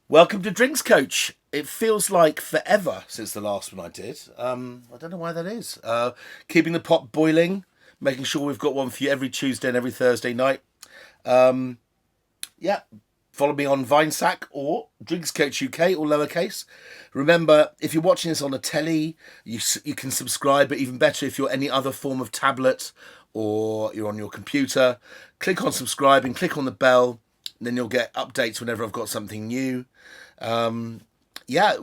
Welcome to Drinks Coach. It feels like forever since the last one I did. I don't know why that is. Keeping the pot boiling, making sure we've got one for you every Tuesday and every Thursday night. Yeah, follow me on Vinesack or Drinks Coach UK, or lowercase. Remember, if you're watching this on a telly, you can subscribe, but even better if you're any other form of tablet or you're on your computer, click on subscribe and click on the bell. And then you'll get updates whenever I've got something new. Yeah,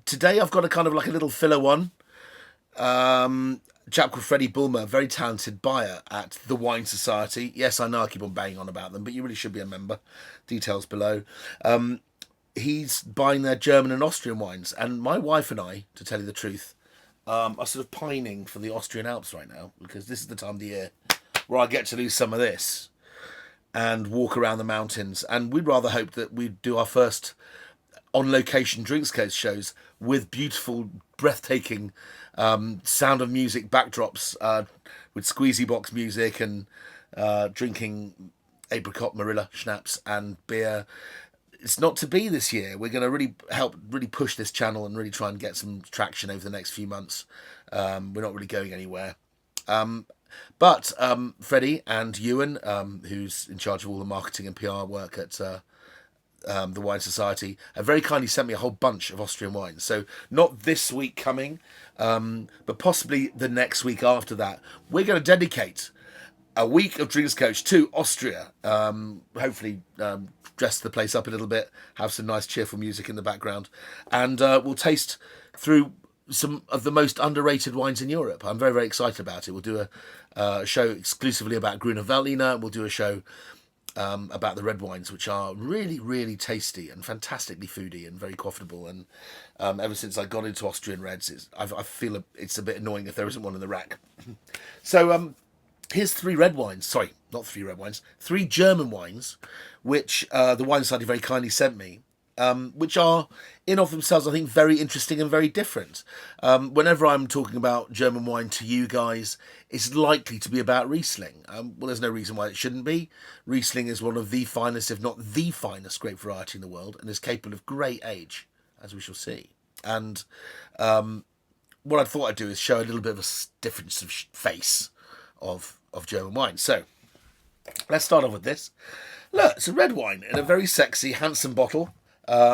today I've got a kind of like a little filler one. Chap called Freddie Bulmer, very talented buyer at the Wine Society. Yes, I know I keep on banging on about them, but you really should be a member. Details below. He's buying their German and Austrian wines, and my wife and I, to tell you the truth, are sort of pining for the Austrian Alps right now, because this is the time of the year where I get to lose some of this and walk around the mountains. And we'd rather hope that we'd do our first on-location Drinks Coast shows with beautiful, breathtaking sound of music backdrops, with squeezy box music and drinking apricot marilla schnapps and beer. It's not to be this year. We're going to really push this channel and really try and get some traction over the next few months. We're not really going anywhere. But Freddie and Ewan, who's in charge of all the marketing and PR work at the Wine Society, have very kindly sent me a whole bunch of Austrian wines. So not this week coming, but possibly the next week after that. We're going to dedicate a week of Drinks Coach to Austria. Hopefully dress the place up a little bit, have some nice cheerful music in the background, and we'll taste through some of the most underrated wines in Europe. I'm very, very excited about it. We'll do a show exclusively about Gruner Veltliner, and we'll do a show about the red wines, which are really, really tasty and fantastically foodie and very profitable. And ever since I got into Austrian reds, I feel it's a bit annoying if there isn't one in the rack. So here's three German wines, which the Wine Society very kindly sent me. Which are, in of themselves, I think, very interesting and very different. Whenever I'm talking about German wine to you guys, it's likely to be about Riesling. Well, there's no reason why it shouldn't be. Riesling is one of the finest, if not the finest, grape variety in the world, and is capable of great age, as we shall see. And what I thought I'd do is show a little bit of a difference of face of German wine. So, let's start off with this. Look, it's a red wine in a very sexy, handsome bottle.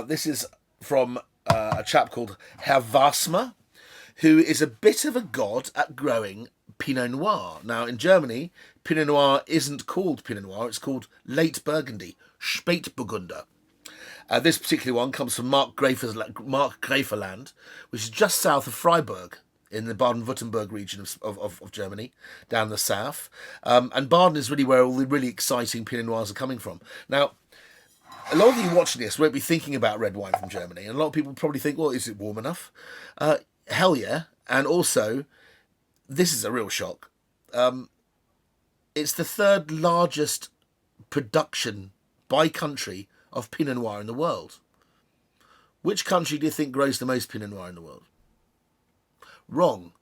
This is from a chap called Herr Waßmer, who is a bit of a god at growing Pinot Noir. Now, in Germany, Pinot Noir isn't called Pinot Noir, it's called late Burgundy, Spätburgunder. This particular one comes from Markgräflerland, which is just south of Freiburg, in the Baden-Württemberg region of Germany, down the south. And Baden is really where all the really exciting Pinot Noirs are coming from. Now, a lot of you watching this won't be thinking about red wine from Germany, and a lot of people probably think, well, is it warm enough? Hell yeah. And also, this is a real shock. It's the third largest production by country of Pinot Noir in the world. Which country do you think grows the most Pinot Noir in the world? Wrong.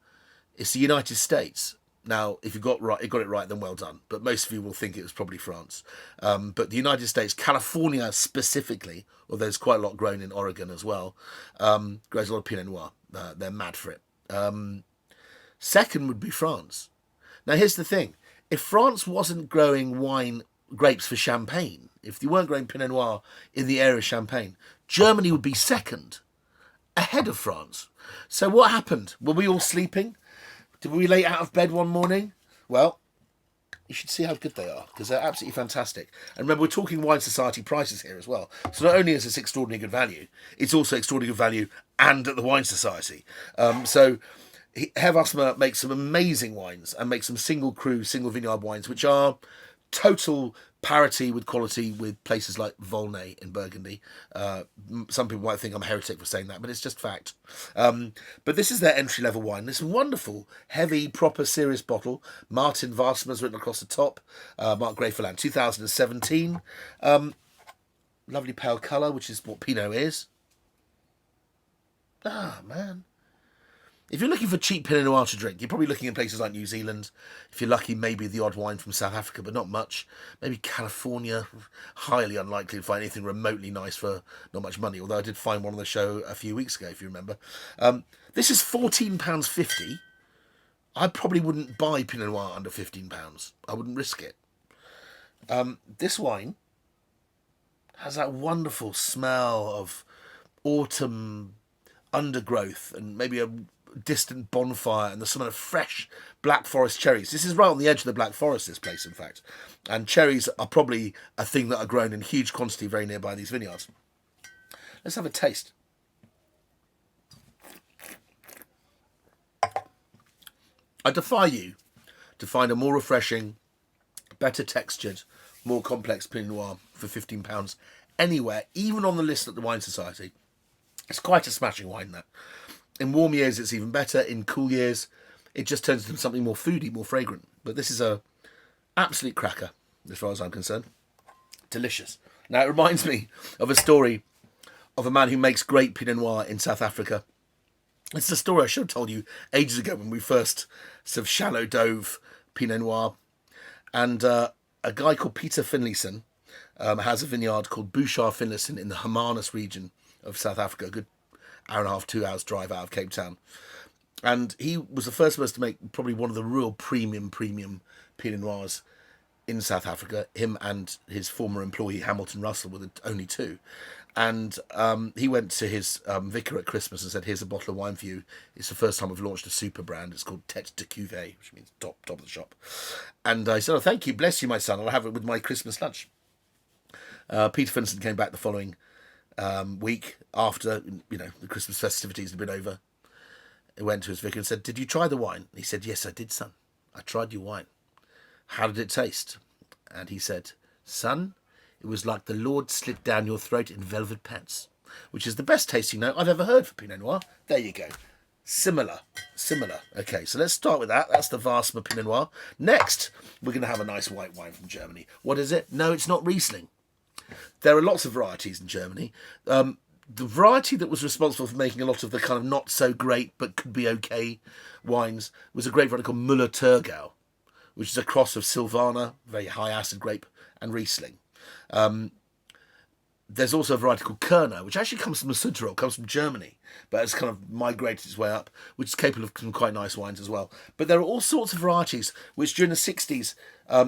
It's the United States. Now, if you got it right, then well done. But most of you will think it was probably France. But the United States, California specifically, although there's quite a lot grown in Oregon as well, grows a lot of Pinot Noir. They're mad for it. Second would be France. Now, here's the thing. If France wasn't growing grapes for Champagne, if they weren't growing Pinot Noir in the area of Champagne, Germany would be second, ahead of France. So what happened? Were we all sleeping? Did we lay out of bed one morning? Well, you should see how good they are, because they're absolutely fantastic. And remember, we're talking Wine Society prices here as well. So not only is this extraordinarily good value, it's also extraordinarily good value and at the Wine Society. So Herr Waßmer makes some amazing wines and makes some single cru, single vineyard wines, which are total parity with quality with places like Volnay in Burgundy. Some people might think I'm a heretic for saying that, but it's just fact. But this is their entry-level wine. This wonderful, heavy, proper, serious bottle. Martin Waßmer's written across the top. Markgräflerland, 2017. Lovely pale colour, which is what Pinot is. Ah, man. If you're looking for cheap Pinot Noir to drink, you're probably looking in places like New Zealand. If you're lucky, maybe the odd wine from South Africa, but not much. Maybe California. Highly unlikely to find anything remotely nice for not much money, although I did find one on the show a few weeks ago, if you remember. This is £14.50. I probably wouldn't buy Pinot Noir under £15. I wouldn't risk it. This wine has that wonderful smell of autumn undergrowth and maybe a distant bonfire and the smell of fresh Black Forest cherries. This is right on the edge of the Black Forest, this place, in fact. And cherries are probably a thing that are grown in huge quantity very nearby these vineyards. Let's have a taste. I defy you to find a more refreshing, better textured, more complex Pinot Noir for £15 anywhere, even on the list at the Wine Society. It's quite a smashing wine, that. In warm years, it's even better. In cool years, it just turns into something more foody, more fragrant. But this is a absolute cracker, as far as I'm concerned. Delicious. Now, it reminds me of a story of a man who makes great Pinot Noir in South Africa. It's a story I should have told you ages ago when we first sort of shallow dove Pinot Noir. And a guy called Peter Finlayson has a vineyard called Bouchard Finlayson in the Hermanus region of South Africa, a good hour and a half, 2 hours drive out of Cape Town. And he was the first person to make probably one of the real premium Pinot Noirs in South Africa. Him and his former employee, Hamilton Russell, were the only two. And he went to his vicar at Christmas and said, here's a bottle of wine for you. It's the first time I've launched a super brand. It's called Tete de Cuvée, which means top of the shop. And I said, oh, thank you, bless you, my son. I'll have it with my Christmas lunch. Peter Finlayson came back the following week after, the Christmas festivities had been over. He went to his vicar and said, did you try the wine? He said, yes, I did, son. I tried your wine. How did it taste? And he said, son, it was like the Lord slit down your throat in velvet pants, which is the best tasting note I've ever heard for Pinot Noir. There you go. Similar. Okay, so let's start with that. That's the Waßmer Pinot Noir. Next, we're going to have a nice white wine from Germany. What is it? No, it's not Riesling. There are lots of varieties in Germany. The variety that was responsible for making a lot of the kind of not so great but could be okay wines was a grape variety called Müller-Thurgau, which is a cross of Silvaner, very high acid grape, and Riesling. There's also a variety called Kerner, which actually comes from the Südtirol, comes from Germany, but it's kind of migrated its way up, which is capable of some quite nice wines as well. But there are all sorts of varieties which during the 60s,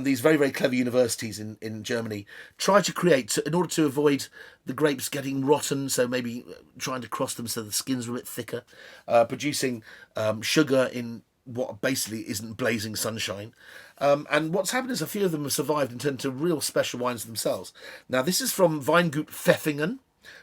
these very, very clever universities in Germany tried to create in order to avoid the grapes getting rotten, so maybe trying to cross them so the skins were a bit thicker, producing sugar in what basically isn't blazing sunshine. And what's happened is a few of them have survived and turned into real special wines themselves. Now, this is from Weingut Pfeffingen,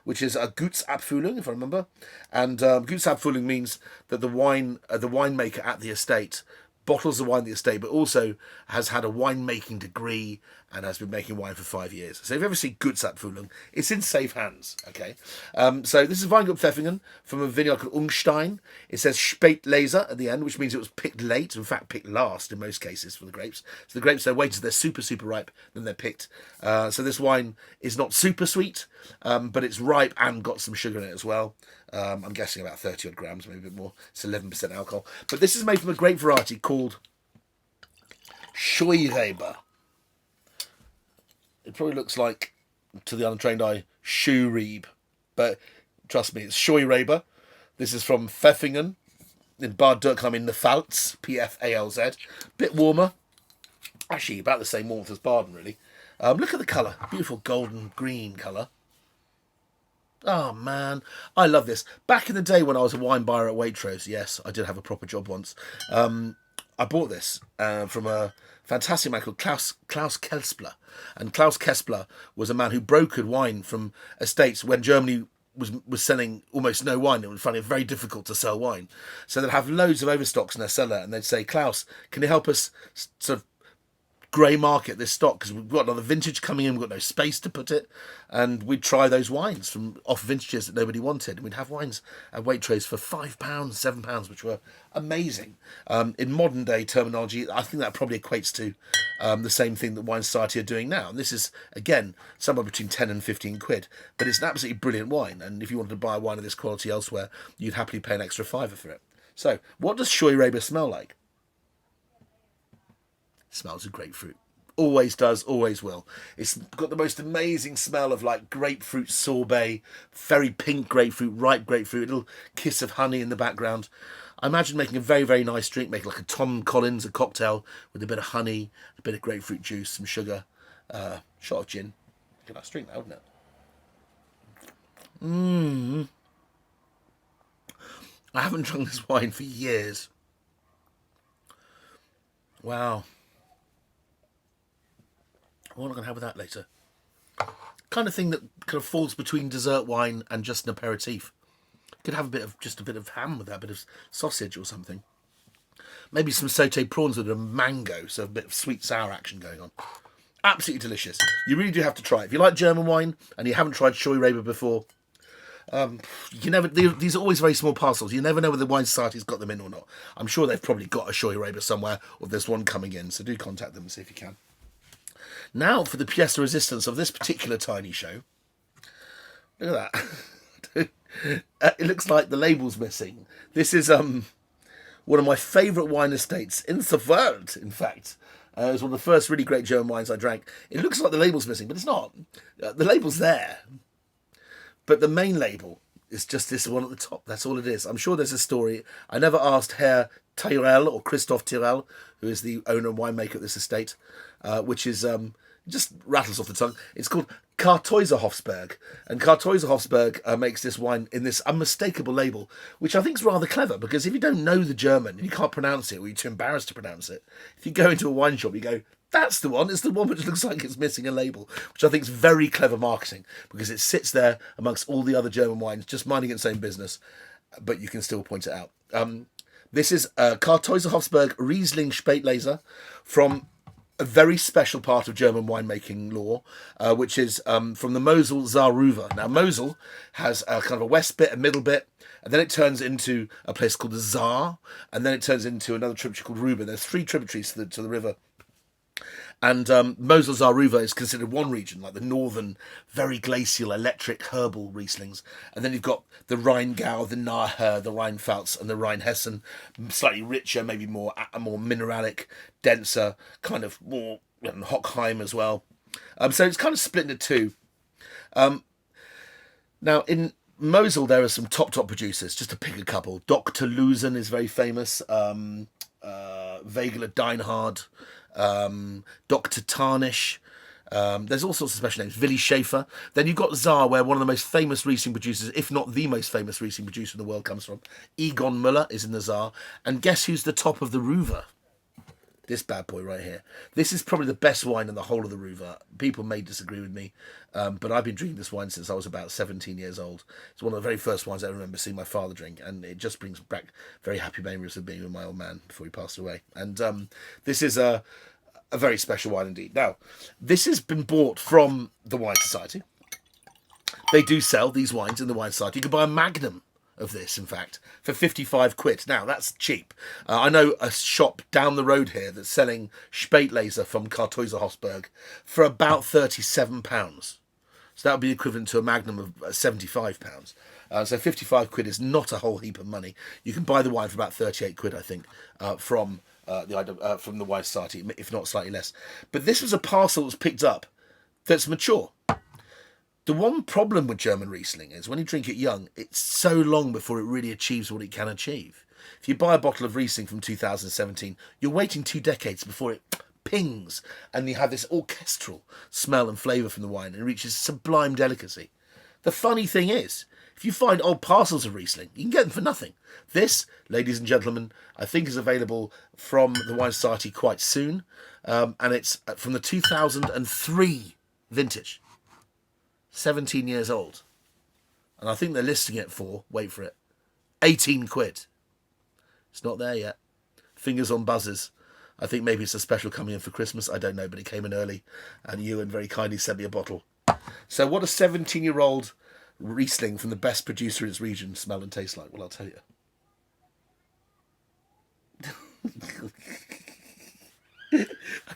which is a Gutsabfüllung, if I remember. And Gutsabfüllung means that the winemaker at the estate bottles the wine at the estate, but also has had a winemaking degree and has been making wine for 5 years. So if you ever see Gutsabfüllung, it's in safe hands, okay? So this is Weingut Pfeffingen from a vineyard called Ungstein. It says Spätlese at the end, which means it was picked late, in fact picked last in most cases for the grapes. So the grapes, they're waited, they're super, super ripe, then they're picked. So this wine is not super sweet, but it's ripe and got some sugar in it as well. I'm guessing about 30 odd grams, maybe a bit more. It's 11% alcohol. But this is made from a grape variety called Scheurebe. It probably looks like, to the untrained eye, Scheurebe. But trust me, it's Scheurebe. This is from Pfeffingen in Bad Dürkheim in the Pfalz, Pfalz. Bit warmer. Actually, about the same warmth as Baden, really. Look at the colour. Beautiful golden green colour. Oh, man. I love this. Back in the day when I was a wine buyer at Waitrose, yes, I did have a proper job once. I bought this from a fantastic man called Klaus Kespler. And Klaus Kespler was a man who brokered wine from estates when Germany was selling almost no wine. It was finding it very difficult to sell wine. So they'd have loads of overstocks in their cellar, and they'd say, Klaus, can you help us sort of grey market this stock, because we've got another vintage coming in, we've got no space to put it, and we'd try those wines from off vintages that nobody wanted, and we'd have wines at Waitrose for £5, £7, which were amazing. In modern day terminology, I think that probably equates to the same thing that Wine Society are doing now, and this is again somewhere between 10 and 15 quid, but it's an absolutely brilliant wine, and if you wanted to buy a wine of this quality elsewhere, you'd happily pay an extra £5 for it. So, what does Scheurebe smell like? It smells of grapefruit. Always does, always will. It's got the most amazing smell of like grapefruit sorbet, very pink grapefruit, ripe grapefruit, a little kiss of honey in the background. I imagine making a very, very nice drink, making like a Tom Collins, a cocktail with a bit of honey, a bit of grapefruit juice, some sugar, shot of gin. Good nice drink, that, wouldn't it? I haven't drunk this wine for years. Wow. What am I going to have with that later? Kind of thing that kind of falls between dessert wine and just an aperitif. Could have just a bit of ham with that, a bit of sausage or something. Maybe some sautéed prawns with a mango, so a bit of sweet sour action going on. Absolutely delicious. You really do have to try it. If you like German wine and you haven't tried Scheurebe before, these are always very small parcels. You never know whether the Wine Society's got them in or not. I'm sure they've probably got a Scheurebe somewhere, or there's one coming in, so do contact them and see if you can. Now for the pièce de résistance of this particular tiny show. Look at that. It looks like the label's missing. This is one of my favourite wine estates in the world, in fact. It was one of the first really great German wines I drank. It looks like the label's missing, but it's not. The label's there. But the main label is just this one at the top. That's all it is. I'm sure there's a story. I never asked Herr Tyrell or Christoph Tyrell, who is the owner and winemaker of this estate, which is just rattles off the tongue. It's called Kartäuserhofsberg, and Kartäuserhofsberg makes this wine in this unmistakable label, which I think is rather clever, because if you don't know the German and you can't pronounce it, or you're too embarrassed to pronounce it, if you go into a wine shop, you go, that's the one. It's the one which looks like it's missing a label, which I think is very clever marketing, because it sits there amongst all the other German wines, just minding its own business, but you can still point it out. This is Kartäuserhofsberg Riesling Spätlese from a very special part of German winemaking law, which is from the Mosel-Saar-Ruwer. Now, Mosel has kind of a west bit, a middle bit, and then it turns into a place called the Saar, and then it turns into another tributary called Ruber. There's 3 tributaries to the river. And Mosel-Saar-Ruwer is considered one region, like the northern, very glacial, electric, herbal Rieslings. And then you've got the Rheingau, the Nahe, the Rheinpfalz, and the Rheinhessen, slightly richer, maybe more mineralic, denser, kind of more Hochheim as well. So it's kind of split into two. Now, in Mosel, there are some top producers, just to pick a couple. Dr. Lusen is very famous. Wegeler Deinhard. Dr. Tarnish. There's all sorts of special names. Willi Schäfer. Then you've got Saar, where one of the most famous Riesling producers, if not the most famous Riesling producer in the world, comes from. Egon Müller is in the Saar. And guess who's the top of the Ruwer? This bad boy right here. This is probably the best wine in the whole of the Ruwer. People may disagree with me, but I've been drinking this wine since I was about 17 years old. It's one of the very first wines I remember seeing my father drink, and it just brings back very happy memories of being with my old man before he passed away. And this is a very special wine indeed. Now, this has been bought from the Wine Society. They do sell these wines in the Wine Society. You can buy a magnum of this, in fact, for 55 quid. Now, that's cheap. I know a shop down the road here that's selling Spätlese from Kartäuserhofsburg for about £37. So that would be equivalent to a magnum of £75. So 55 quid is not a whole heap of money. You can buy the wine for about 38 quid, I think, from the Wine Society, if not slightly less. But this was a parcel that was picked up that's mature. The one problem with German Riesling is when you drink it young, it's so long before it really achieves what it can achieve. If you buy a bottle of Riesling from 2017, you're waiting 2 decades before it pings and you have this orchestral smell and flavour from the wine and it reaches sublime delicacy. The funny thing is, if you find old parcels of Riesling, you can get them for nothing. This, ladies and gentlemen, I think is available from the Wine Society quite soon, and it's from the 2003 vintage. 17 years old. And I think they're listing it for, wait for it, 18 quid. It's not there yet. Fingers on buzzers. I think maybe it's a special coming in for Christmas. I don't know, but it came in early. And Ewan very kindly sent me a bottle. So what does 17-year-old Riesling from the best producer in its region smell and taste like? Well, I'll tell you.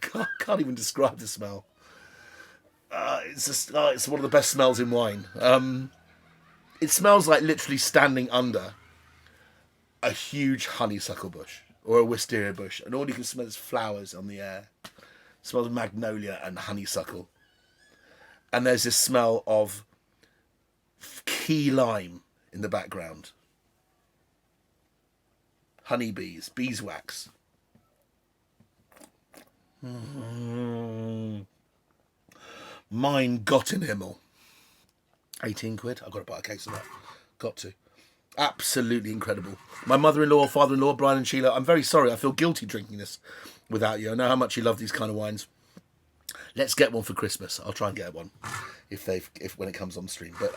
I can't even describe the smell. It's one of the best smells in wine. It smells like literally standing under a huge honeysuckle bush or a wisteria bush, and all you can smell is flowers on the air. It smells of magnolia and honeysuckle. And there's this smell of key lime in the background. Honeybees, beeswax. Mein Gott in Himmel. 18 quid. I've got to buy a case of that. Got to. Absolutely incredible. My mother-in-law, father-in-law, Brian and Sheila, I'm very sorry. I feel guilty drinking this without you. I know how much you love these kind of wines. Let's get one for Christmas. I'll try and get one if when it comes on stream. But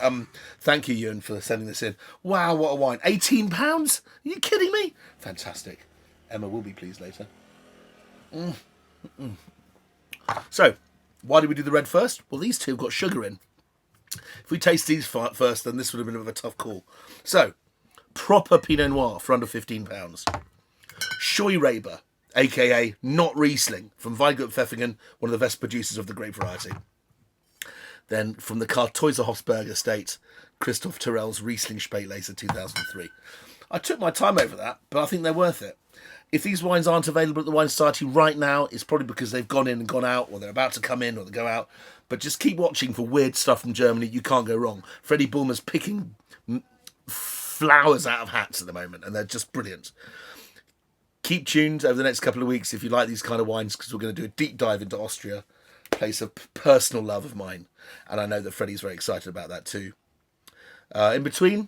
thank you, Ewan, for sending this in. Wow, what a wine. £18? Are you kidding me? Fantastic. Emma will be pleased later. So, why did we do the red first? Well, these two have got sugar in. If we taste these first, then this would have been a bit of a tough call. So, proper Pinot Noir for under £15. Scheurebe, a.k.a. not Riesling, from Weingut Pfeffingen, one of the best producers of the grape variety. Then, from the Kartäuserhofsberg estate, Christoph Terrell's Riesling Spätlese 2003. I took my time over that, but I think they're worth it. If these wines aren't available at the Wine Society right now, it's probably because they've gone in and gone out, or they're about to come in, or they go out. But just keep watching for weird stuff from Germany. You can't go wrong. Freddie Bulmer's picking flowers out of hats at the moment, and they're just brilliant. Keep tuned over the next couple of weeks if you like these kind of wines, because we're going to do a deep dive into Austria, a place of personal love of mine. And I know that Freddie's very excited about that too. In between,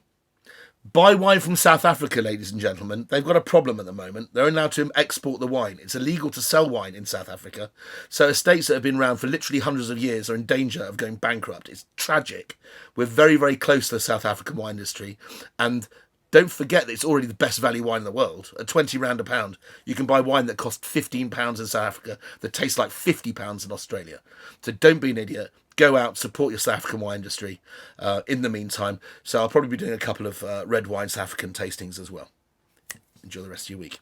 buy wine from South Africa, ladies and gentlemen. They've got a problem at the moment. They're allowed to export the wine. It's illegal to sell wine in South Africa. So estates that have been around for literally hundreds of years are in danger of going bankrupt. It's tragic. We're very, very close to the South African wine industry. And don't forget that it's already the best value wine in the world. At 20 rand a pound, you can buy wine that costs £15 in South Africa that tastes like £50 in Australia. So don't be an idiot. Go out, support your South African wine industry in the meantime. So I'll probably be doing a couple of red wine South African tastings as well. Enjoy the rest of your week.